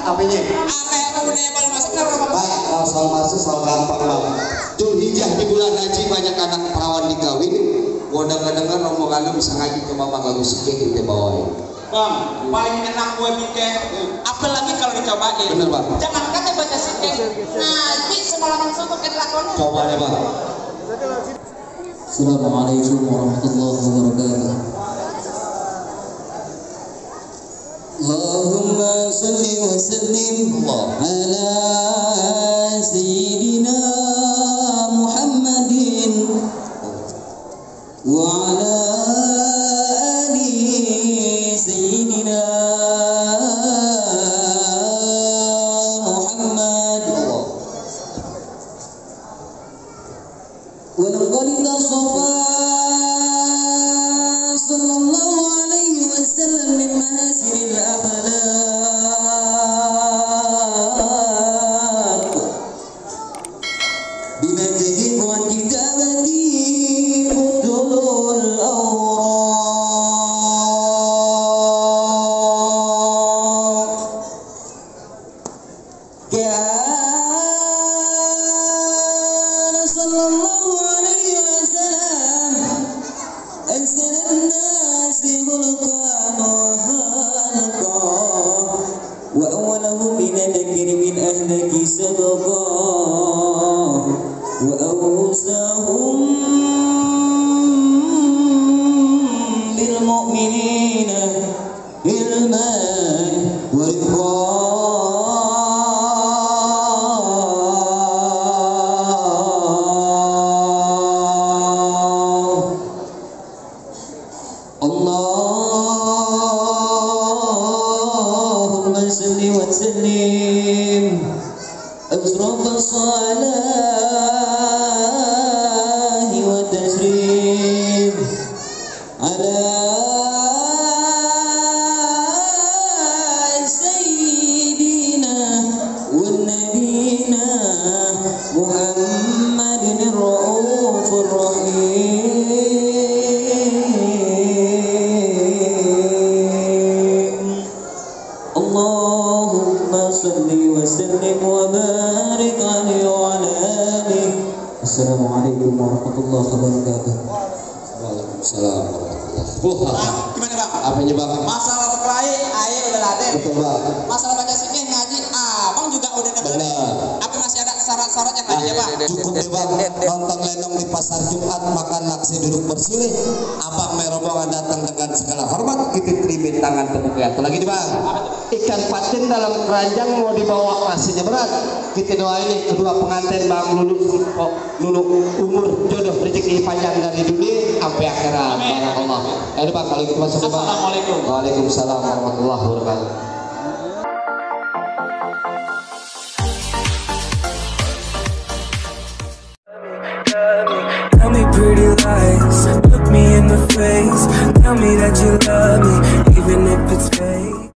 Apanya? Apa udah bal masuk ke rumah? Baik, kalau soal masuk soal gampang bang. Dzulhijjah di bulan haji banyak anak perawan dikawin. Gua dengar rombongan bisa ngaji ke mama lagu sikit kita bawain. Bang, paling enak gue bikin. Apalagi kalau dicobain. Bener bang. Jangan kata baca sikit. Ngaji semalaman suntuk kita lakukan. Coba deh bang. Assalamualaikum warahmatullahi wabarakatuh. Allahumma salli wa sallim ala sayyidina Muhammadin wa ala ali sayyidina Muhammad wa naqalim safa sallallahu alaihi wasallam min mahasinil akhlaq bima tajibu an kitabati fudul awraq kana sallallahu alaihi wasallam أحسن الناس خلقا وخلقا وأولهم من ذكر من أهلك سبقا وأوساهم بالمؤمنين علما ورفقا اللهم صل وسلم أشرف الصلاة والتسليم على سيدنا ونبينا محمد الرؤوف الرحيم اللهم صل وسلم وبارك عليه وعلى آله. السلام عليكم ورحمة الله وبركاته. Waalaikumsalam warahmatullahi wabarakatuh. Gimana bang? Apanya bang? Masalah berkelahi, ayah udah laden. Betul bang. Masalah baca sikit ngaji, abang juga udah dengerin. Benar. Apa masih ada syarat-syarat yang lainnya bang? Cukup deh bang, nonton lenong di pasar Jumat, makan nasi duduk bersilih. Abang merombongan datang dengan segala hormat, kita terima tangan terbuka. Atau lagi nih bang, ikan patin dalam keranjang mau dibawa nasinya berat. Kita doain nih kedua pengantin bang lulu umur jodoh rezeki panjang dari dunia sampai akhirat. Barakallah. Ayo bang, kalau gitu masuk bang. Assalamualaikum. Waalaikumsalam warahmatullahi wabarakatuh. Tell me pretty lies, look me in the face. Tell me that you love me, even if it's